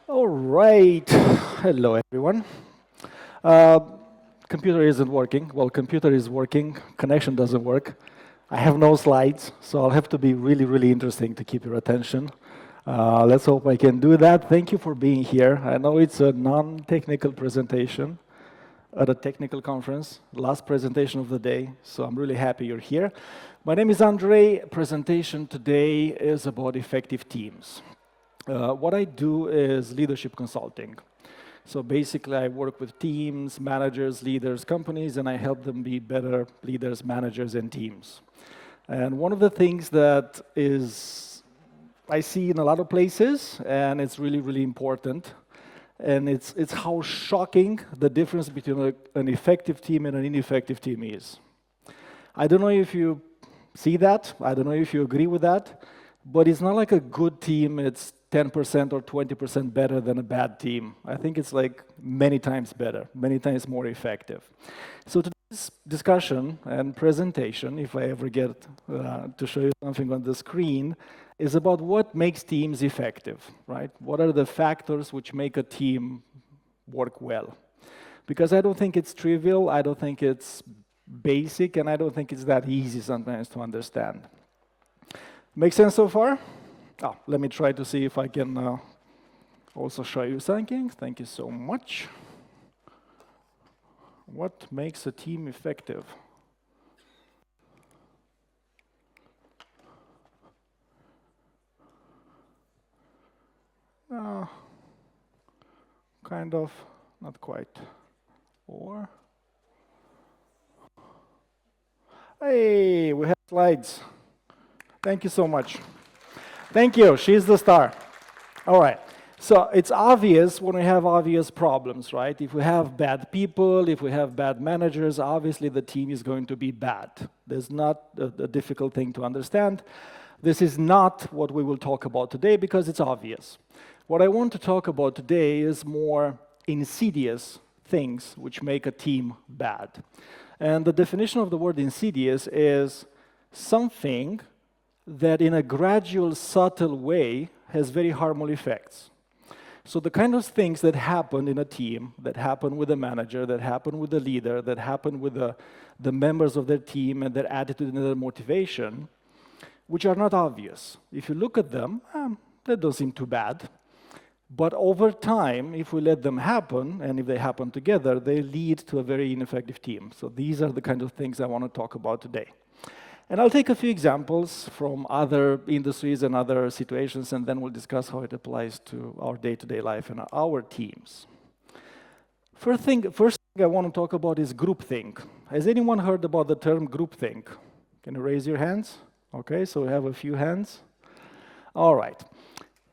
All right. Hello, everyone. Uh, Computer isn't working. Well, computer is working. Connection doesn't work. I have no slides, so I'll have to be really, really interesting to keep your attention. Let's hope I can do that. Thank you for being here. I know it's a non-technical presentation at a technical conference, last presentation of the day, so I'm really happy you're here. My name is Andrei. Presentation today is about effective teams. What I do is leadership consulting. So basically, I work with teams, managers, leaders, companies, and I help them be better leaders, managers, and teams. And one of the things that I see in a lot of places, and it's really, really important, and it's how shocking the difference between an effective team and an ineffective team is. I don't know if you see that. I don't know if you agree with that. But it's not like a good team, it's 10% or 20% better than a bad team. I think it's like many times better, many times more effective. So today's discussion and presentation, if I ever get to show you something on the screen, is about what makes teams effective, right? What are the factors which make a team work well? Because I don't think it's trivial, I don't think it's basic, and I don't think it's that easy sometimes to understand. Make sense so far? Oh, let me try to see if I can also show you something. Thank you so much. What makes a team effective? Kind of, not quite. Or, hey, we have slides. Thank you so much. Thank you, she's the star. All right, so it's obvious when we have obvious problems, right? If we have bad people, if we have bad managers, obviously the team is going to be bad. There's not a difficult thing to understand. This is not what we will talk about today because it's obvious. What I want to talk about today is more insidious things which make a team bad. And the definition of the word insidious is something that in a gradual, subtle way has very harmful effects. So the kind of things that happen in a team, that happen with a manager, that happen with the leader, that happen with the members of their team and their attitude and their motivation, which are not obvious. If you look at them, that don't seem too bad. But over time, if we let them happen, and if they happen together, they lead to a very ineffective team. So these are the kind of things I want to talk about today. And I'll take a few examples from other industries and other situations, and then we'll discuss how it applies to our day-to-day life and our teams. First thing I want to talk about is groupthink. Has anyone heard about the term groupthink? Can you raise your hands? Okay, so we have a few hands. All right.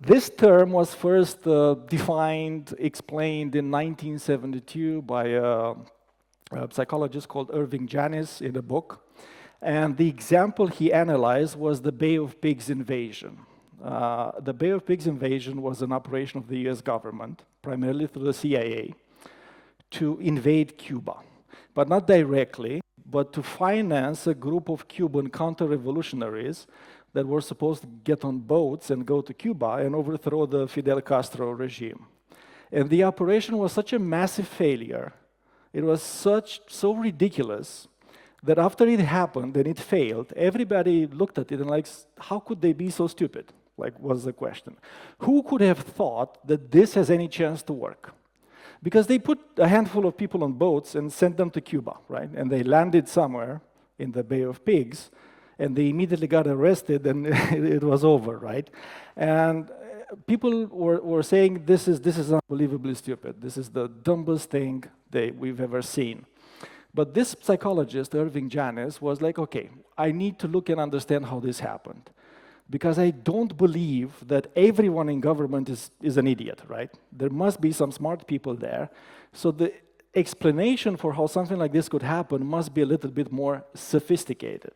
This term was first defined, explained in 1972 by a psychologist called Irving Janis in a book. And the example he analyzed was the Bay of Pigs invasion. The Bay of Pigs invasion was an operation of the US government, primarily through the CIA, to invade Cuba. But not directly, but to finance a group of Cuban counter-revolutionaries that were supposed to get on boats and go to Cuba and overthrow the Fidel Castro regime. And the operation was such a massive failure, it was so ridiculous, that after it happened and it failed, everybody looked at it and like, how could they be so stupid? Like, was the question. Who could have thought that this has any chance to work? Because they put a handful of people on boats and sent them to Cuba, right? And they landed somewhere in the Bay of Pigs, and they immediately got arrested, and it was over, right? And people were saying, this is unbelievably stupid. This is the dumbest thing we've ever seen. But this psychologist, Irving Janis, was like, okay, I need to look and understand how this happened. Because I don't believe that everyone in government is an idiot, right? There must be some smart people there. So the explanation for how something like this could happen must be a little bit more sophisticated.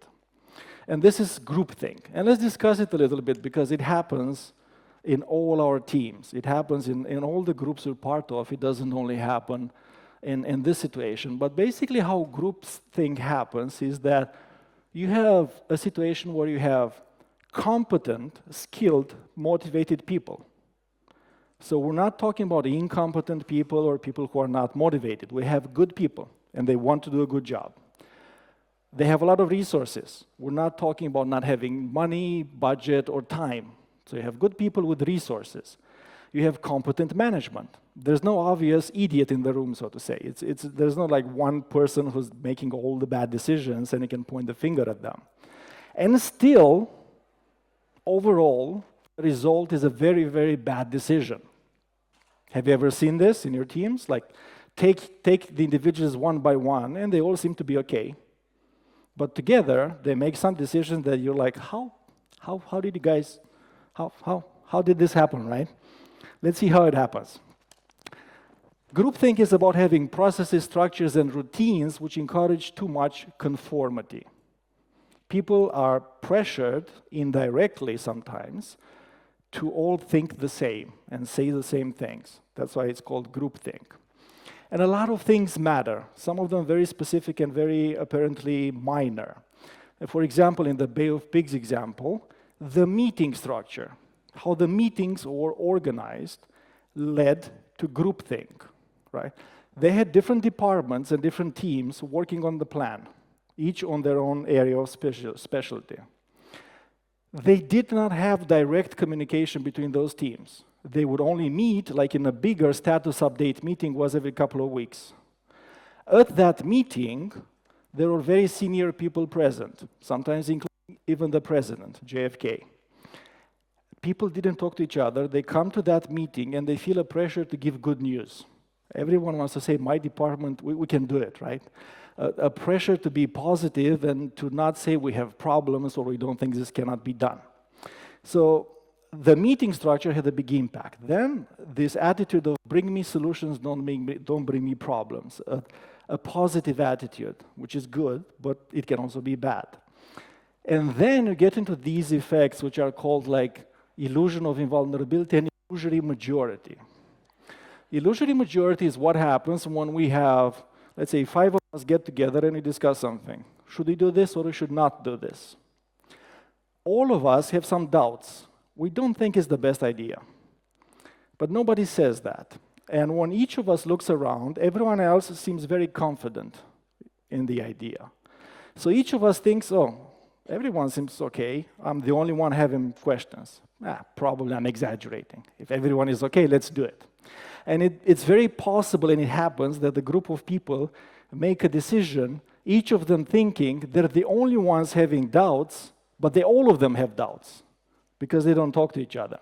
And this is groupthink. And let's discuss it a little bit because it happens in all our teams. It happens in all the groups we're part of. It doesn't only happen in this situation. But basically how groupthink happens is that you have a situation where you have competent, skilled, motivated people. So we're not talking about incompetent people or people who are not motivated. We have good people, and they want to do a good job. They have a lot of resources. We're not talking about not having money, budget, or time. So you have good people with resources. You have competent management. There's no obvious idiot in the room, so to say. There's not like one person who's making all the bad decisions and you can point the finger at them. And still, overall, the result is a very, very bad decision. Have you ever seen this in your teams? Like, take the individuals one by one, and they all seem to be okay. But together, they make some decisions that you're like, how did you guys, how did this happen, right? Let's see how it happens. Groupthink is about having processes, structures, and routines which encourage too much conformity. People are pressured indirectly sometimes to all think the same and say the same things. That's why it's called groupthink. And a lot of things matter, some of them very specific and very apparently minor. For example, in the Bay of Pigs example, the meeting structure, how the meetings were organized, led to groupthink, right? They had different departments and different teams working on the plan, each on their own area of specialty. They did not have direct communication between those teams. They would only meet, like in a bigger status update meeting was every couple of weeks. At that meeting, there were very senior people present, sometimes including even the president, JFK. People didn't talk to each other. They come to that meeting and they feel a pressure to give good news. Everyone wants to say, my department, we can do it, right? A pressure to be positive and to not say we have problems or we don't think this cannot be done. So the meeting structure had a big impact. Then this attitude of bring me solutions, don't bring me problems. A positive attitude, which is good, but it can also be bad. And then you get into these effects which are called like illusion of invulnerability and illusory majority. Illusory majority is what happens when we have, let's say, 5 of us get together and we discuss something. Should we do this or we should not do this? All of us have some doubts. We don't think it's the best idea. But nobody says that. And when each of us looks around, everyone else seems very confident in the idea. So each of us thinks, oh, everyone seems okay. I'm the only one having questions. Probably I'm exaggerating. If everyone is okay, let's do it. And it's very possible, and it happens, that the group of people make a decision, each of them thinking they're the only ones having doubts, but all of them have doubts because they don't talk to each other.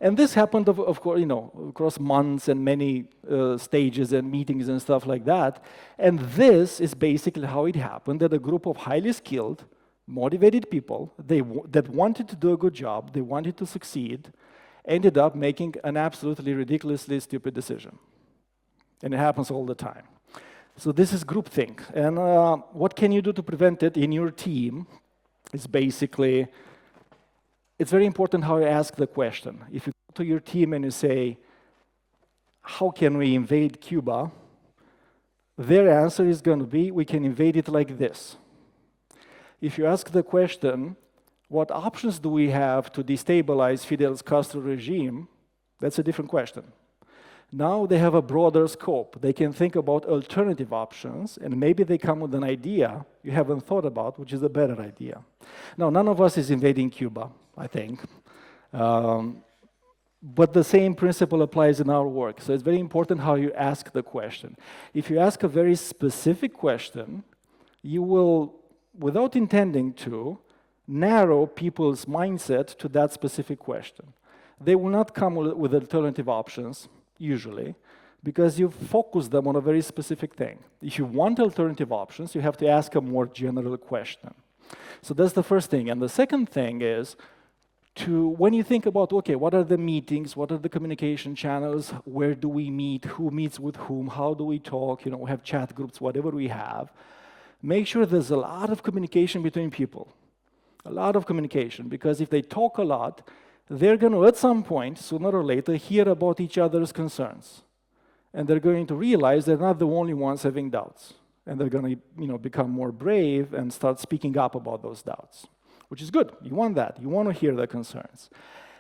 And this happened, of course, across months and many stages and meetings and stuff like that. And this is basically how it happened, that a group of highly skilled, motivated people that wanted to do a good job, they wanted to succeed, ended up making an absolutely ridiculously stupid decision. And it happens all the time. So this is groupthink. And what can you do to prevent it in your team? It's basically, it's very important how you ask the question. If you go to your team and you say, how can we invade Cuba? Their answer is going to be, we can invade it like this. If you ask the question, what options do we have to destabilize Fidel Castro's regime? That's a different question. Now they have a broader scope. They can think about alternative options, and maybe they come with an idea you haven't thought about, which is a better idea. Now, none of us is invading Cuba, I think. But the same principle applies in our work. So it's very important how you ask the question. If you ask a very specific question, you will, without intending to, narrow people's mindset to that specific question. They will not come with alternative options, usually, because you focus them on a very specific thing. If you want alternative options, you have to ask a more general question. So that's the first thing. And the second thing is, when you think about, okay, what are the meetings, what are the communication channels, where do we meet, who meets with whom, how do we talk, we have chat groups, whatever we have, make sure there's a lot of communication between people. A lot of communication, because if they talk a lot, they're going to, at some point, sooner or later, hear about each other's concerns. And they're going to realize they're not the only ones having doubts. And they're going to, become more brave and start speaking up about those doubts, which is good. You want that. You want to hear their concerns.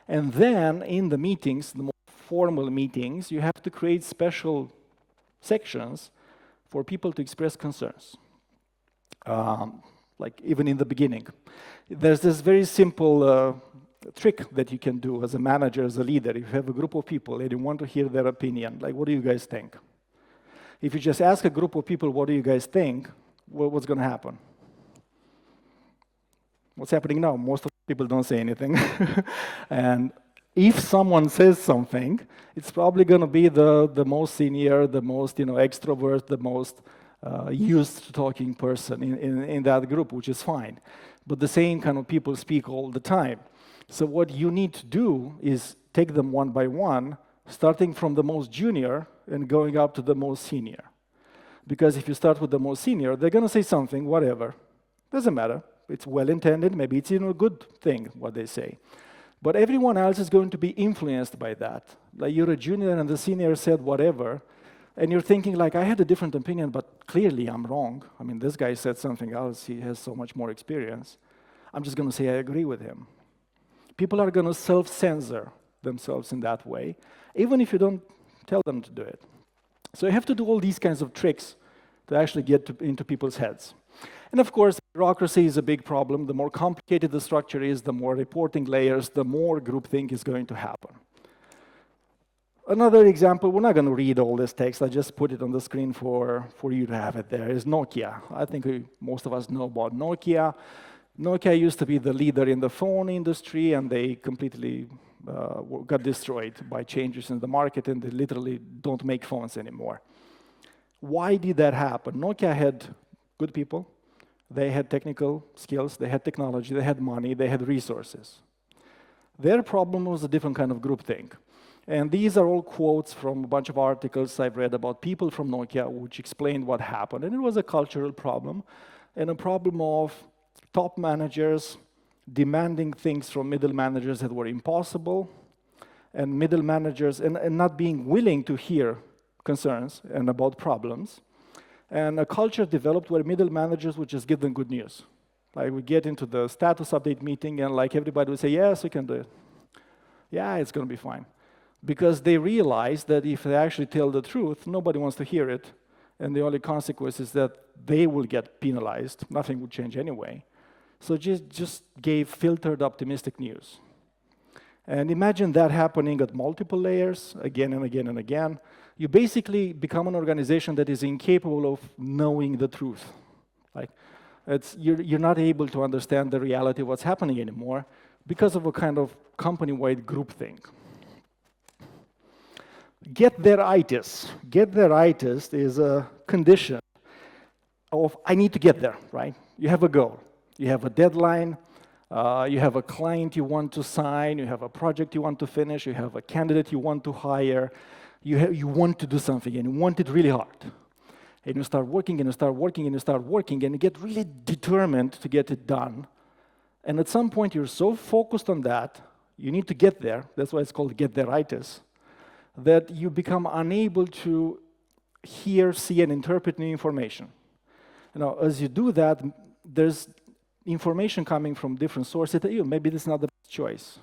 And then, in the meetings, the more formal meetings, you have to create special sections for people to express concerns. Like even in the beginning. There's this very simple trick that you can do as a manager, as a leader. If you have a group of people and you want to hear their opinion, like, what do you guys think? If you just ask a group of people, what do you guys think, what's going to happen? What's happening now? Most of the people don't say anything. And if someone says something, it's probably going to be the most senior, the most extrovert, the most used to talking person in that group, which is fine. But the same kind of people speak all the time. So what you need to do is take them one by one, starting from the most junior and going up to the most senior. Because if you start with the most senior, they're going to say something, whatever. Doesn't matter. It's well-intended. Maybe it's a good thing, what they say. But everyone else is going to be influenced by that. Like you're a junior and the senior said whatever, and you're thinking like, I had a different opinion, but clearly I'm wrong. I mean, this guy said something else. He has so much more experience. I'm just going to say I agree with him. People are going to self-censor themselves in that way, even if you don't tell them to do it. So you have to do all these kinds of tricks to actually get into people's heads. And of course, bureaucracy is a big problem. The more complicated the structure is, the more reporting layers, the more groupthink is going to happen. Another example, we're not going to read all this text, I just put it on the screen for you to have it there, is Nokia. I think most of us know about Nokia. Nokia used to be the leader in the phone industry, and they completely got destroyed by changes in the market, and they literally don't make phones anymore. Why did that happen? Nokia had good people, they had technical skills, they had technology, they had money, they had resources. Their problem was a different kind of groupthink. And these are all quotes from a bunch of articles I've read about people from Nokia which explained what happened. And it was a cultural problem, and a problem of top managers demanding things from middle managers that were impossible, and middle managers and not being willing to hear concerns and about problems. And a culture developed where middle managers would just give them good news. Like we get into the status update meeting and like everybody would say, yes, we can do it. Yeah, it's going to be fine. Because they realize that if they actually tell the truth, nobody wants to hear it. And the only consequence is that they will get penalized. Nothing would change anyway. So just gave filtered optimistic news. And imagine that happening at multiple layers, again and again and again. You basically become an organization that is incapable of knowing the truth. Like, you're not able to understand the reality of what's happening anymore because of a kind of company-wide groupthink. Get-there-itis. Get-there-itis is a condition of, I need to get there, right? You have a goal. You have a deadline. You have a client you want to sign. You have a project you want to finish. You have a candidate you want to hire. You want to do something, and you want it really hard. And you start working, and you start working, and you start working, and you get really determined to get it done. And at some point, you're so focused on that, you need to get there. That's why it's called get-there-itis. That you become unable to hear, see, and interpret new information. As you do that, there's information coming from different sources that maybe this is not the best choice.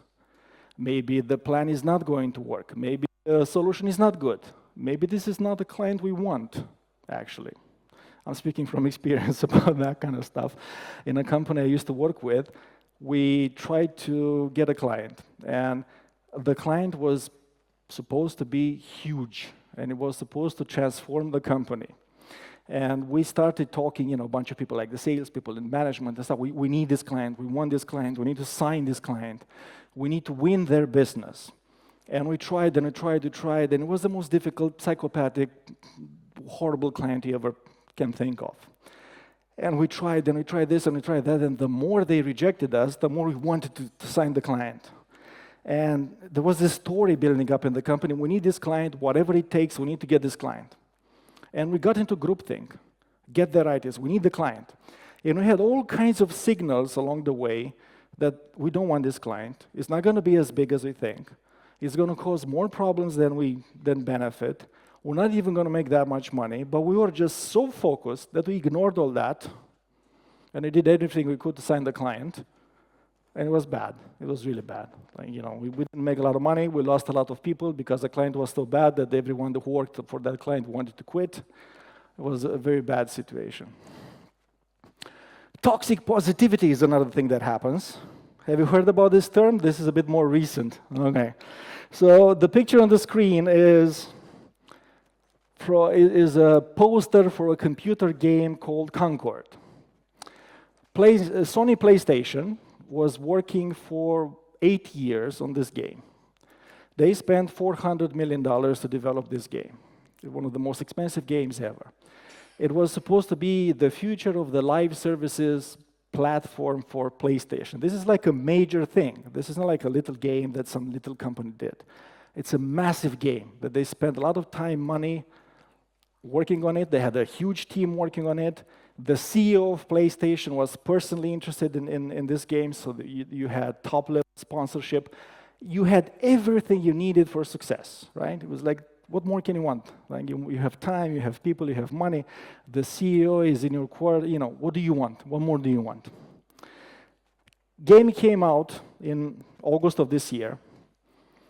Maybe the plan is not going to work. Maybe the solution is not good. Maybe this is not the client we want, actually. I'm speaking from experience about that kind of stuff. In a company I used to work with, we tried to get a client, and the client was supposed to be huge, and it was supposed to transform the company. And we started talking, a bunch of people like the salespeople and management and stuff. We need this client, we want this client, we need to sign this client, we need to win their business. And we tried and we tried, and it was the most difficult, psychopathic, horrible client you ever can think of. And we tried and we tried this and we tried that, and the more they rejected us, the more we wanted to sign the client. And there was this story building up in the company. We need this client, whatever it takes, we need to get this client. And we got into groupthink, get-there-itis, we need the client. And we had all kinds of signals along the way that we don't want this client. It's not going to be as big as we think. It's going to cause more problems than benefit. We're not even going to make that much money, but we were just so focused that we ignored all that, and we did everything we could to sign the client. And it was bad. It was really bad. Like, we didn't make a lot of money. We lost a lot of people because the client was so bad that everyone who worked for that client wanted to quit. It was a very bad situation. Toxic positivity is another thing that happens. Have you heard about this term? This is a bit more recent. Okay. So the picture on the screen is a poster for a computer game called Concord. Sony PlayStation was working for 8 years on this game. They spent $400 million to develop this game. It's one of the most expensive games ever. It was supposed to be the future of the live services platform for PlayStation. This is like a major thing. This is not like a little game that some little company did. It's a massive game that they spent a lot of time, money working on it. They had a huge team working on it. The CEO of PlayStation was personally interested in this game, so that you had top-level sponsorship. You had everything you needed for success, right? It was like, what more can you want? Like you have time, you have people, you have money. The CEO is in your corner. What do you want? What more do you want? Game came out in August of this year.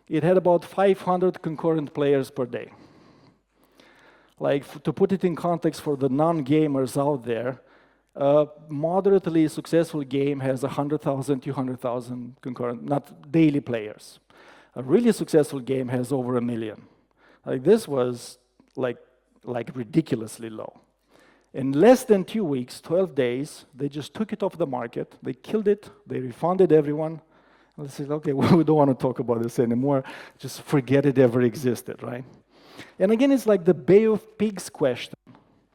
It had about 500 concurrent players per day. Like, to put it in context for the non-gamers out there, a moderately successful game has 100,000, 200,000 concurrent, not daily players. A really successful game has over 1 million. Like, this was like ridiculously low. In less than 2 weeks, 12 days, they just took it off the market, they killed it, they refunded everyone. And they said, okay, well, we don't want to talk about this anymore, just forget it ever existed, right? And again, it's like the Bay of Pigs question.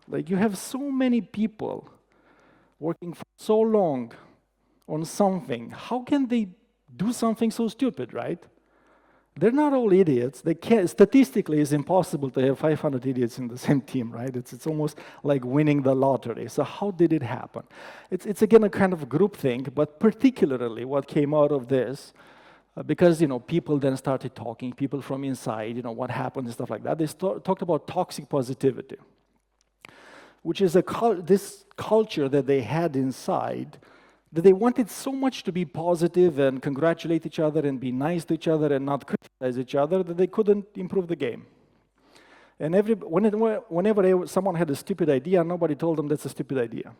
Like, you have so many people working for so long on something. How can they do something so stupid, right? They're not all idiots. They can't, statistically, it's impossible to have 500 idiots in the same team, right? It's almost like winning the lottery. So how did it happen? It's again a kind of group thing, but particularly what came out of this, because people then started talking, people from inside, what happened and stuff like that. They talked about toxic positivity, which is this culture that they had inside, that they wanted so much to be positive and congratulate each other and be nice to each other and not criticize each other that they couldn't improve the game. And whenever someone had a stupid idea, nobody told them that's a stupid idea.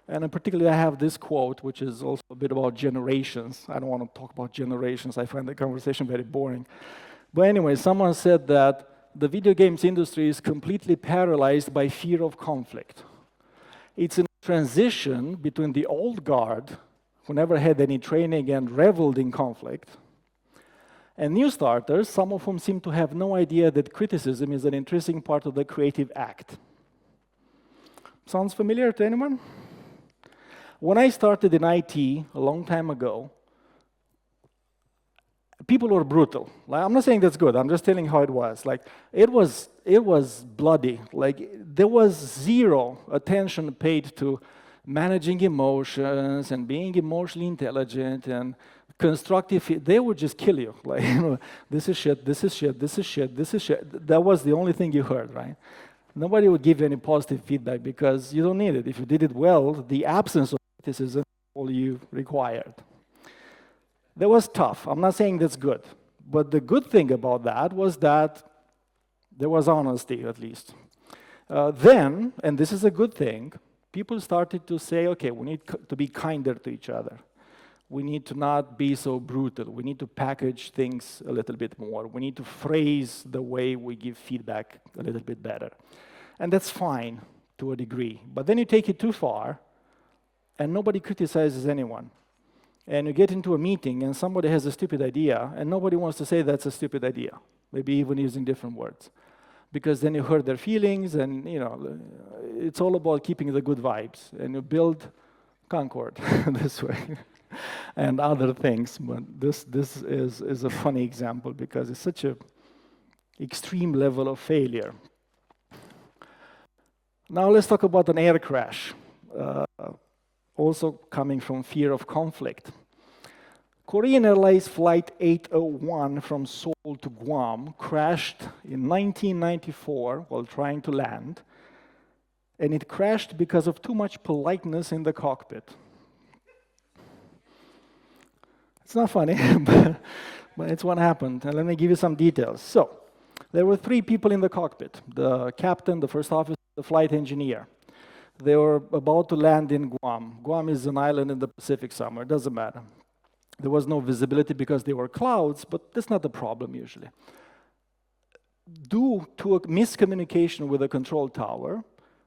And particularly, I have this quote, which is also a bit about generations. I don't want to talk about generations. I find the conversation very boring. But anyway, someone said that the video games industry is completely paralyzed by fear of conflict. It's a transition between the old guard, who never had any training and reveled in conflict, and new starters, some of whom seem to have no idea that criticism is an intrinsic part of the creative act. Sounds familiar to anyone? When I started in IT a long time ago, people were brutal. Like, I'm not saying that's good. I'm just telling how it was. Like, it was bloody. Like, there was zero attention paid to managing emotions and being emotionally intelligent and constructive. They would just kill you. Like, this is shit, this is shit, this is shit, this is shit. That was the only thing you heard, right? Nobody would give you any positive feedback because you don't need it. If you did it well, the absence of criticism is all you required. That was tough. I'm not saying that's good. But the good thing about that was that there was honesty, at least. Then, and this is a good thing, people started to say, okay, we need to be kinder to each other. We need to not be so brutal. We need to package things a little bit more. We need to phrase the way we give feedback a little bit better. And that's fine to a degree. But then you take it too far, and nobody criticizes anyone. And you get into a meeting, and somebody has a stupid idea, and nobody wants to say that's a stupid idea, maybe even using different words. Because then you hurt their feelings, and it's all about keeping the good vibes. And you build Concord this way. And other things, but this is a funny example because it's such an extreme level of failure. Now let's talk about an air crash, also coming from fear of conflict. Korean Airlines Flight 801 from Seoul to Guam crashed in 1994 while trying to land, and it crashed because of too much politeness in the cockpit. It's not funny, but it's what happened. And let me give you some details. So, there were 3 people in the cockpit: the captain, the first officer, the flight engineer. They were about to land in Guam. Guam is an island in the Pacific somewhere, doesn't matter. There was no visibility because there were clouds, but that's not the problem usually. Due to a miscommunication with the control tower,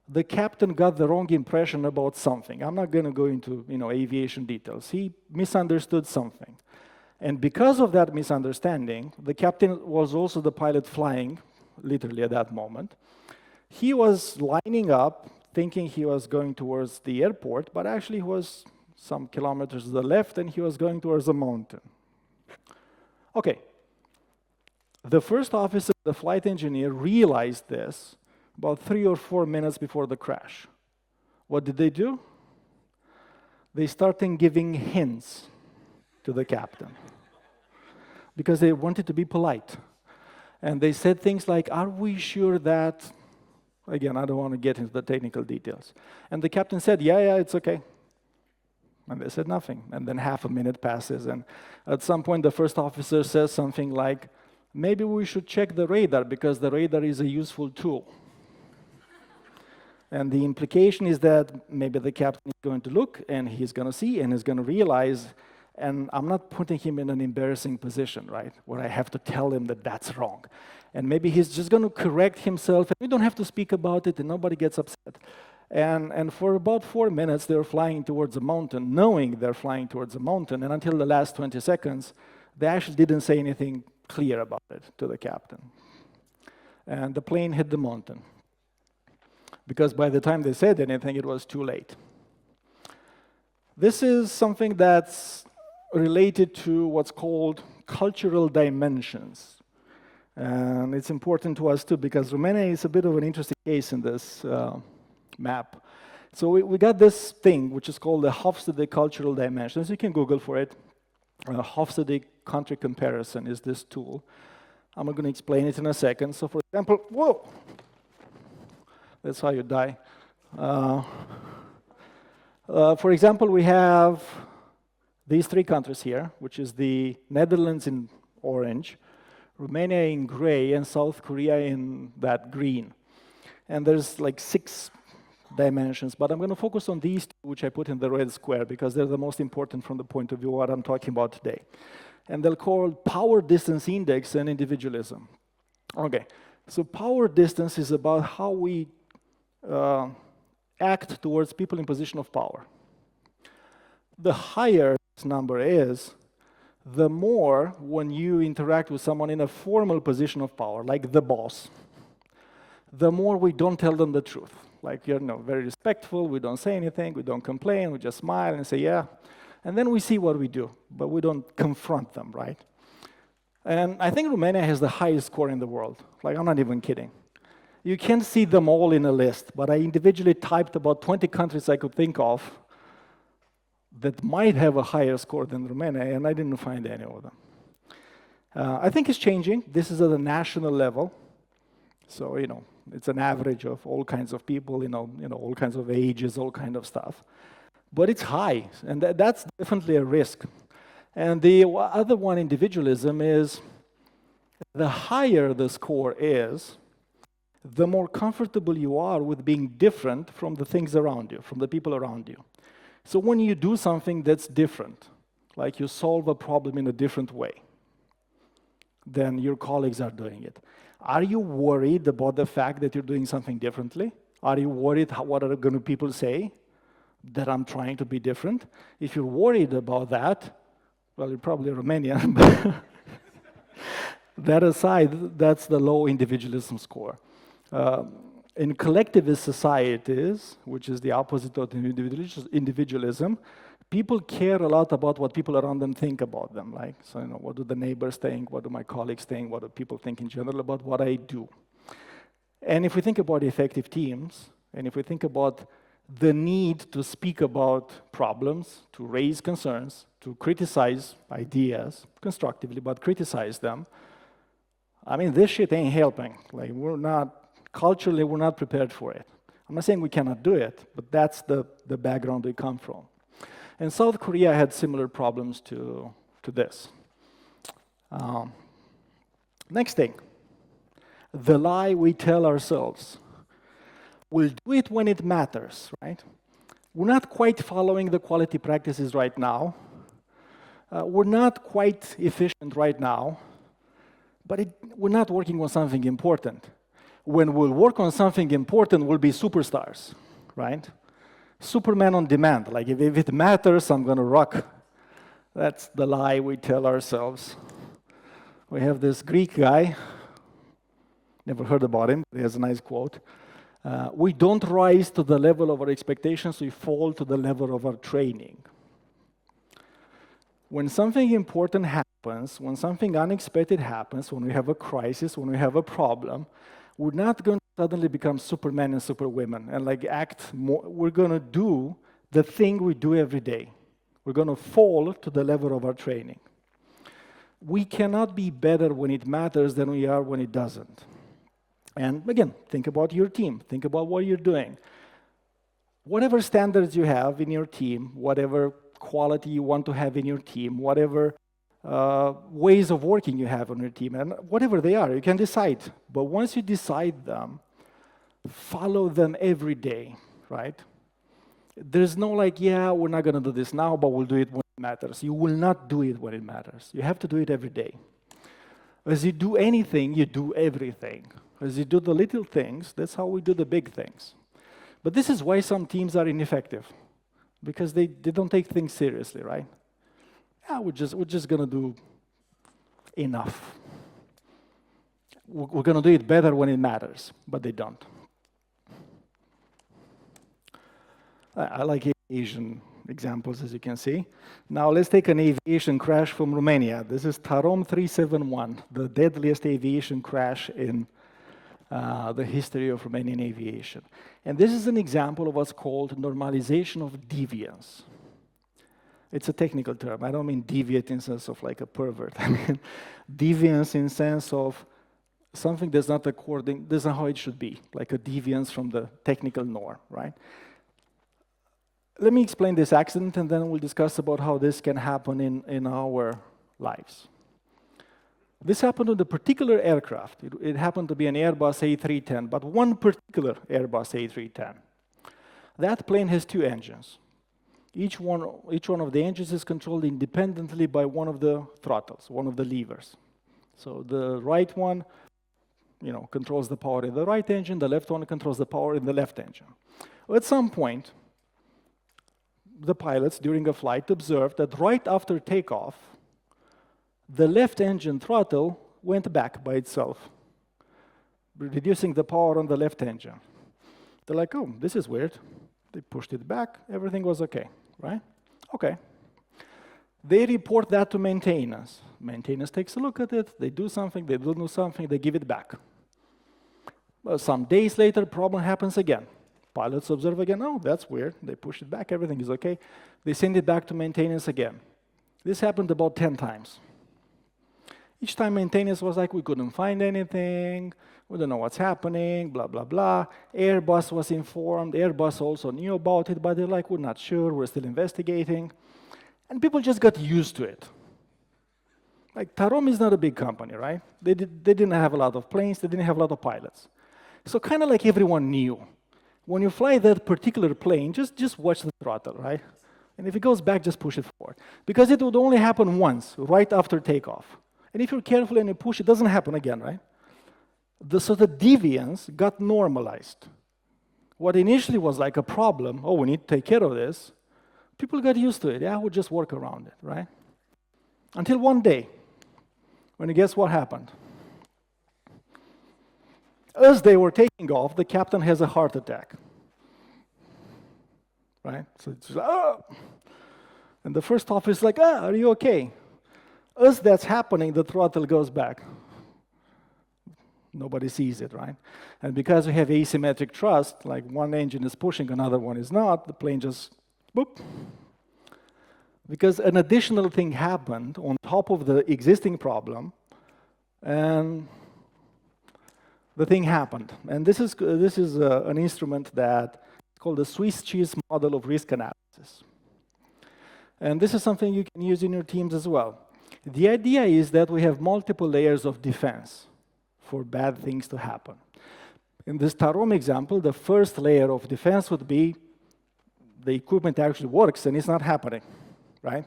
the captain got the wrong impression about something. I'm not going to go into aviation details. He misunderstood something. And because of that misunderstanding, the captain was also the pilot flying, literally at that moment. He was lining up, thinking he was going towards the airport, but actually he was some kilometers to the left, and he was going towards a mountain. Okay. The first officer, the flight engineer, realized this about 3 or 4 minutes before the crash. What did they do? They started giving hints to the captain because they wanted to be polite. And they said things like, "Are we sure that..." Again, I don't want to get into the technical details. And the captain said, yeah, it's okay. And they said nothing. And then half a minute passes, and at some point the first officer says something like, "Maybe we should check the radar because the radar is a useful tool." And the implication is that maybe the captain is going to look, and he's going to see, and he's going to realize, and I'm not putting him in an embarrassing position, right, where I have to tell him that that's wrong. And maybe he's just going to correct himself, and we don't have to speak about it, and nobody gets upset. And for about 4 minutes, they were flying towards a mountain, knowing they're flying towards a mountain, and until the last 20 seconds, they actually didn't say anything clear about it to the captain. And the plane hit the mountain, because by the time they said anything, it was too late. This is something that's related to what's called cultural dimensions. And it's important to us too, because Romania is a bit of an interesting case in this map. So we got this thing, which is called the Hofstede cultural dimensions. You can Google for it. Hofstede country comparison is this tool. I'm going to explain it in a second. So for example, whoa! That's how you die. For example, we have these 3 countries here, which is the Netherlands in orange, Romania in gray, and South Korea in that green. And there's like 6 dimensions, but I'm going to focus on these 2, which I put in the red square, because they're the most important from the point of view of what I'm talking about today. And they're called power distance index and individualism. Okay, so power distance is about how we act towards people in position of power. The higher this number is, the more when you interact with someone in a formal position of power, like the boss, the more we don't tell them the truth. Like, you're very respectful, we don't say anything, we don't complain, we just smile and say, yeah. And then we see what we do, but we don't confront them, right? And I think Romania has the highest score in the world. Like, I'm not even kidding. You can't see them all in a list, but I individually typed about 20 countries I could think of that might have a higher score than Romania, and I didn't find any of them. I think it's changing. This is at a national level. So, it's an average of all kinds of people, all kinds of ages, all kind of stuff. But it's high, and that's definitely a risk. And the other one, individualism, is the higher the score is, the more comfortable you are with being different from the things around you, from the people around you. So when you do something that's different, like you solve a problem in a different way than your colleagues are doing it, are you worried about the fact that you're doing something differently? Are you worried what are going to people say? That I'm trying to be different? If you're worried about that, well, you're probably Romanian. That aside, that's the low individualism score. In collectivist societies, which is the opposite of individualism, people care a lot about what people around them think about them. Like, so, what do the neighbors think? What do my colleagues think? What do people think in general about what I do? And if we think about effective teams, and if we think about the need to speak about problems, to raise concerns, to criticize ideas constructively, but criticize them, I mean, this shit ain't helping. Like, culturally, we're not prepared for it. I'm not saying we cannot do it, but that's the background we come from. And South Korea had similar problems to to this. Next thing, the lie we tell ourselves. We'll do it when it matters, right? We're not quite following the quality practices right now. We're not quite efficient right now, but we're not working on something important. When we'll work on something important, we'll be superstars, right? Superman on demand, like if it matters, I'm gonna rock. That's the lie we tell ourselves. We have this Greek guy, never heard about him, he has a nice quote. We don't rise to the level of our expectations, we fall to the level of our training. When something important happens, when something unexpected happens, when we have a crisis, when we have a problem, we're not going to suddenly become Superman and Superwomen and like act more. We're going to do the thing we do every day. We're going to fall to the level of our training. We cannot be better when it matters than we are when it doesn't. And again, think about your team. Think about what you're doing. Whatever standards you have in your team, whatever quality you want to have in your team, whatever ways of working you have on your team, and whatever they are, you can decide. But once you decide them, follow them every day, right? There's no like, yeah, we're not going to do this now, but we'll do it when it matters. You will not do it when it matters. You have to do it every day. As you do anything, you do everything. As you do the little things, that's how we do the big things. But this is why some teams are ineffective, because they don't take things seriously, right? Yeah, we're just going to do enough. We're going to do it better when it matters, but they don't. I like aviation examples, as you can see. Now let's take an aviation crash from Romania. This is Tarom 371, the deadliest aviation crash in the history of Romanian aviation. And this is an example of what's called normalization of deviance. It's a technical term. I don't mean deviate in the sense of like a pervert. I mean deviance in the sense of something that's not how it should be, like a deviance from the technical norm, right? Let me explain this accident, and then we'll discuss about how this can happen in our lives. This happened on a particular aircraft. It happened to be an Airbus A310, but one particular Airbus A310. That plane has two engines. Each one of the engines is controlled independently by one of the throttles, one of the levers. So the right one, controls the power in the right engine. The left one controls the power in the left engine. At some point, the pilots during a flight observed that right after takeoff, the left engine throttle went back by itself, reducing the power on the left engine. They're like, oh, this is weird. They pushed it back, everything was okay, right? Okay. They report that to maintenance. Maintenance takes a look at it, they do something, they don't do something, they give it back. Well, some days later, problem happens again. Pilots observe again, oh, that's weird. They push it back, everything is okay. They send it back to maintenance again. This happened about 10 times. Each time maintenance was like, we couldn't find anything, we don't know what's happening, blah, blah, blah. Airbus was informed, Airbus also knew about it, but they're like, we're not sure, we're still investigating. And people just got used to it. Like, Tarom is not a big company, right? They didn't have a lot of planes, they didn't have a lot of pilots. So kind of like everyone knew. When you fly that particular plane, just watch the throttle, right? And if it goes back, just push it forward. Because it would only happen once, right after takeoff. And if you're careful and you push, it doesn't happen again, right? So the deviance got normalized. What initially was like a problem, oh, we need to take care of this, people got used to it. Yeah, we'll just work around it, right? Until one day, when you guess what happened? As they were taking off, the captain has a heart attack. Right? So it's like, oh! And the first officer is like, are you okay? As that's happening, the throttle goes back. Nobody sees it, right? And because we have asymmetric thrust, like one engine is pushing, another one is not, the plane just, boop. Because an additional thing happened on top of the existing problem, and the thing happened. And this is an instrument that is called the Swiss cheese model of risk analysis. And this is something you can use in your teams as well. The idea is that we have multiple layers of defense for bad things to happen. In this Tarom example, the first layer of defense would be the equipment actually works and it's not happening, right?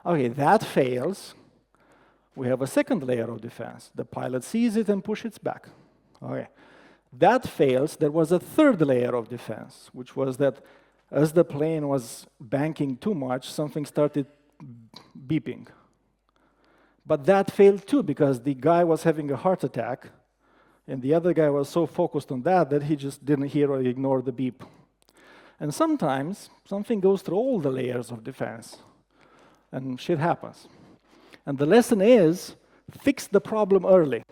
Okay, that fails. We have a second layer of defense. The pilot sees it and pushes it back. Okay, that fails. There was a third layer of defense, which was that as the plane was banking too much, something started beeping. But that failed too, because the guy was having a heart attack, and the other guy was so focused on that that he just didn't hear or ignore the beep. And sometimes something goes through all the layers of defense, and shit happens. And the lesson is, fix the problem early.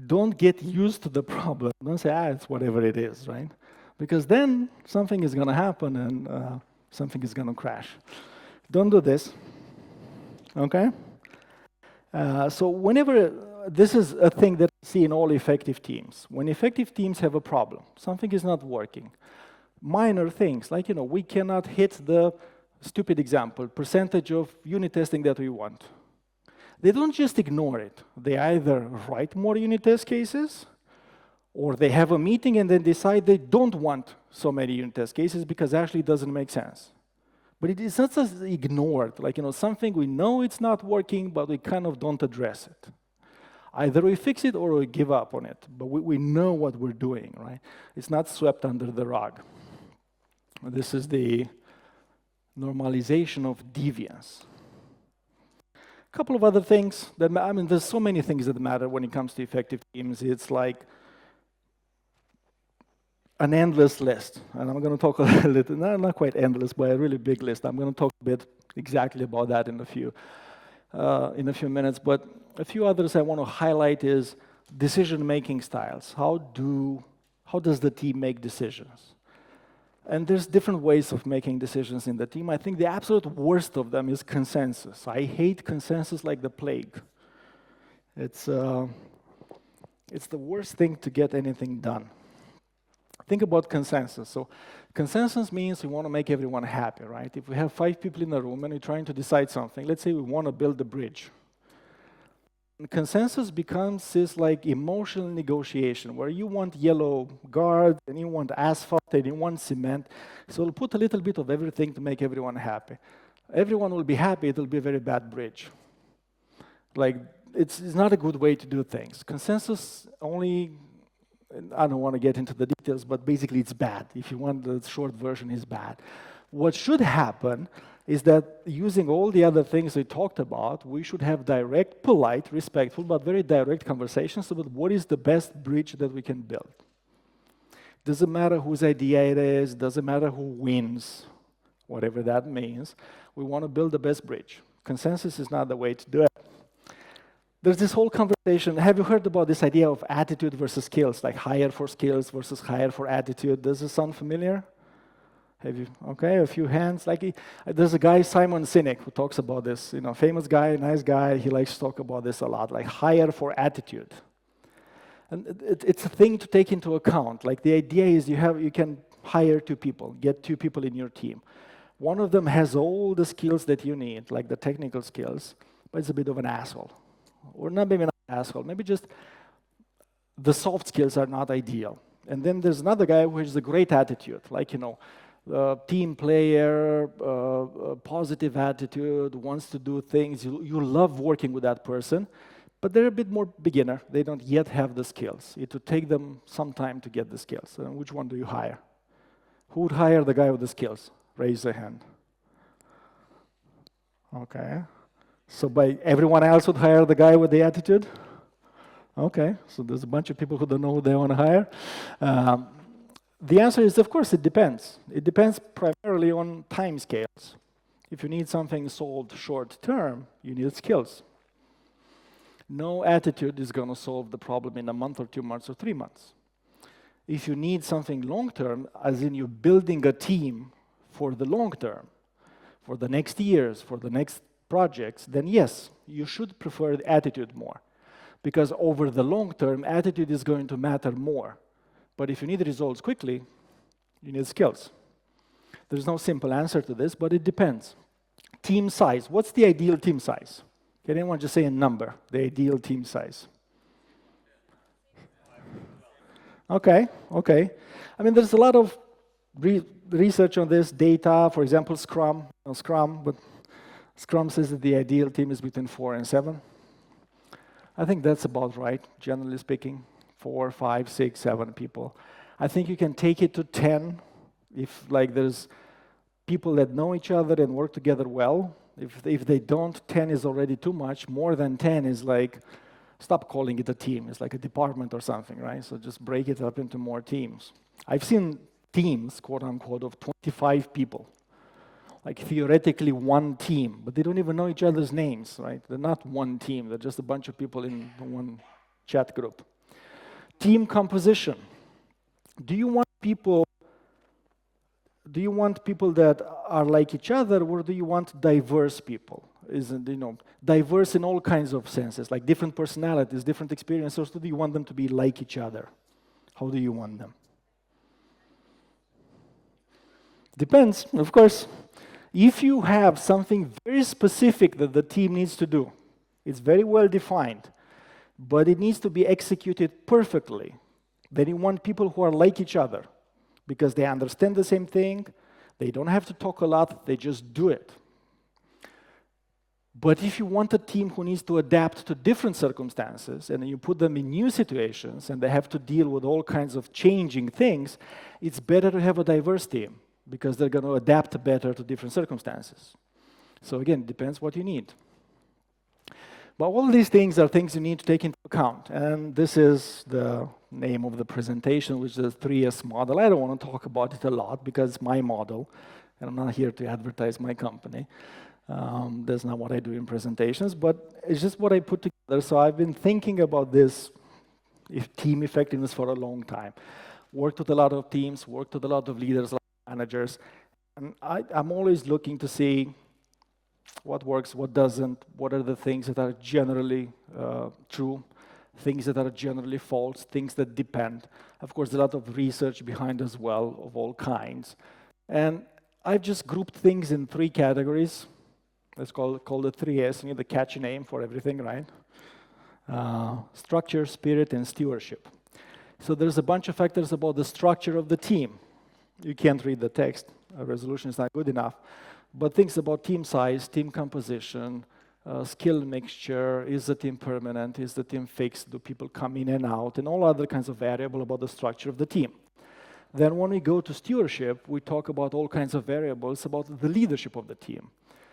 Don't get used to the problem. Don't say, it's whatever it is, right? Because then something is going to happen and something is going to crash. Don't do this, okay? So whenever, this is a thing that we see in all effective teams. When effective teams have a problem, something is not working. Minor things, like, we cannot hit the stupid example, percentage of unit testing that we want. They don't just ignore it. They either write more unit test cases, or they have a meeting and then decide they don't want so many unit test cases because actually it doesn't make sense. But it is not just ignored, like, something we know it's not working, but we kind of don't address it. Either we fix it or we give up on it, but we know what we're doing, right? It's not swept under the rug. This is the normalization of deviance. A couple of other things that, there's so many things that matter when it comes to effective teams. It's like an endless list. And I'm going to talk a little, not quite endless, but a really big list. I'm going to talk a bit exactly about that in a few minutes. But a few others I want to highlight is decision-making styles. How does the team make decisions? And there's different ways of making decisions in the team. I think the absolute worst of them is consensus. I hate consensus like the plague. It's the worst thing to get anything done. Think about consensus. So consensus means we want to make everyone happy, right? If we have 5 people in a room and we're trying to decide something, let's say we want to build a bridge. And consensus becomes this like emotional negotiation where you want yellow guard and you want asphalt and you want cement. So we'll put a little bit of everything to make everyone happy. Everyone will be happy, it'll be a very bad bridge. Like, it's not a good way to do things. Consensus only, I don't want to get into the details, but basically it's bad. If you want the short version, it's bad. What should happen is that using all the other things we talked about, we should have direct, polite, respectful, but very direct conversations about what is the best bridge that we can build. Doesn't matter whose idea it is, doesn't matter who wins, whatever that means. We want to build the best bridge. Consensus is not the way to do it. There's this whole conversation. Have you heard about this idea of attitude versus skills, like hire for skills versus hire for attitude? Does this sound familiar? Have you? Okay, a few hands. Like, there's a guy, Simon Sinek, who talks about this. Famous guy, nice guy. He likes to talk about this a lot, like hire for attitude. And it's a thing to take into account. Like, the idea is you can hire 2 people, get 2 people in your team. One of them has all the skills that you need, like the technical skills, but it's a bit of an asshole. Or not maybe not an asshole, maybe just the soft skills are not ideal. And then there's another guy who has a great attitude, like, team player, positive attitude, wants to do things. You love working with that person, but they're a bit more beginner. They don't yet have the skills. It would take them some time to get the skills. And which one do you hire? Who would hire the guy with the skills? Raise a hand. Okay. So by everyone else would hire the guy with the attitude? Okay, so there's a bunch of people who don't know who they want to hire. The answer is, of course, it depends. It depends primarily on time scales. If you need something solved short term, you need skills. No attitude is going to solve the problem in a month or 2 months or 3 months. If you need something long term, as in you're building a team for the long term, for the next years, for the next projects, then yes, you should prefer the attitude more. Because over the long term, attitude is going to matter more. But if you need results quickly, you need skills. There's no simple answer to this, but it depends. Team size. What's the ideal team size? Can anyone just say a number, the ideal team size? Okay, okay. I mean, there's a lot of research on this, data, for example, Scrum, but Scrum says that the ideal team is between 4 and 7. I think that's about right, generally speaking. 4, 5, 6, 7 people. I think you can take it to 10 if like there's people that know each other and work together well. If they don't, 10 is already too much. More than 10 is like, stop calling it a team. It's like a department or something, right? So just break it up into more teams. I've seen teams, quote unquote, of 25 people. Like theoretically one team, but they don't even know each other's names, right? They're not one team, they're just a bunch of people in one chat group. Team composition. Do you want people that are like each other, or do you want diverse people? Isn't, diverse in all kinds of senses, like different personalities, different experiences, or do you want them to be like each other? How do you want them? Depends, of course. If you have something very specific that the team needs to do, it's very well defined, but it needs to be executed perfectly, then you want people who are like each other, because they understand the same thing, they don't have to talk a lot, they just do it. But if you want a team who needs to adapt to different circumstances, and you put them in new situations, and they have to deal with all kinds of changing things, it's better to have a diverse team, because they're going to adapt better to different circumstances. So again, it depends what you need. But all these things are things you need to take into account. And this is the name of the presentation, which is the 3S model. I don't want to talk about it a lot because it's my model, and I'm not here to advertise my company. That's not what I do in presentations, but it's just what I put together. So I've been thinking about this team effectiveness for a long time. Worked with a lot of teams, worked with a lot of leaders, a lot of managers, and I'm always looking to see what works, what doesn't, what are the things that are generally true, things that are generally false, things that depend. Of course, there's a lot of research behind as well, of all kinds. And I've just grouped things in 3 categories. Let's call it 3S, the catchy name for everything, right? Structure, spirit, and stewardship. So there's a bunch of factors about the structure of the team. You can't read the text, a resolution is not good enough. But things about team size, team composition, skill mixture, is the team permanent, is the team fixed, do people come in and out, and all other kinds of variables about the structure of the team. Then when we go to stewardship, we talk about all kinds of variables about the leadership of the team.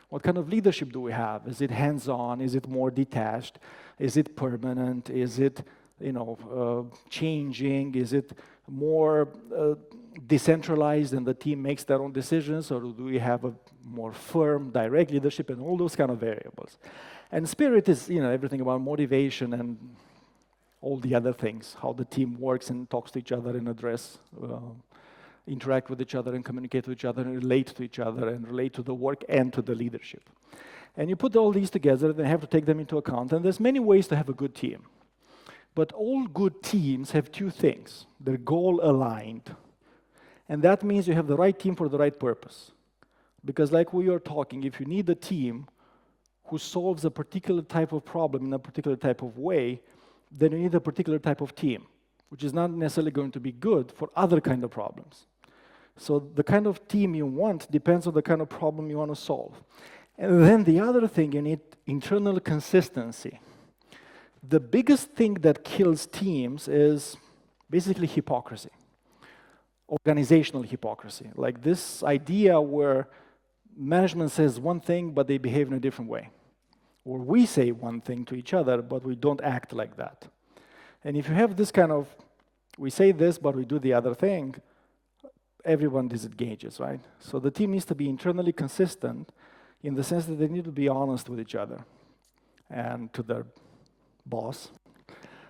What kind of leadership do we have? Is it hands-on? Is it more detached? Is it permanent? Is it changing? Is it more decentralized and the team makes their own decisions? Or do we have a more firm, direct leadership and all those kind of variables? And spirit is everything about motivation and all the other things, how the team works and talks to each other and interact with each other and communicate with each other and relate to each other and relate to the work and to the leadership. And you put all these together, then you have to take them into account. And there's many ways to have a good team. But all good teams have 2 things. They're goal aligned. And that means you have the right team for the right purpose. Because like we are talking, if you need a team who solves a particular type of problem in a particular type of way, then you need a particular type of team, which is not necessarily going to be good for other kind of problems. So the kind of team you want depends on the kind of problem you want to solve. And then the other thing, you need internal consistency. The biggest thing that kills teams is basically hypocrisy, organizational hypocrisy. Like this idea where management says one thing, but they behave in a different way. Or we say one thing to each other, but we don't act like that. And if you have this kind of, we say this, but we do the other thing, everyone disengages, right? So the team needs to be internally consistent in the sense that they need to be honest with each other and to their boss,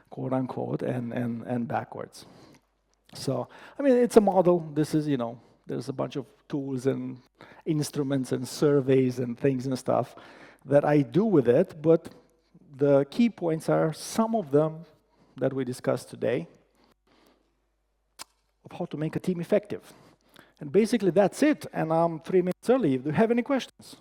quote unquote, and backwards. So, I mean, it's a model. This is, there's a bunch of tools and instruments and surveys and things and stuff that I do with it, but the key points are some of them that we discussed today of how to make a team effective. And basically that's it, and I'm 3 minutes early. Do you have any questions?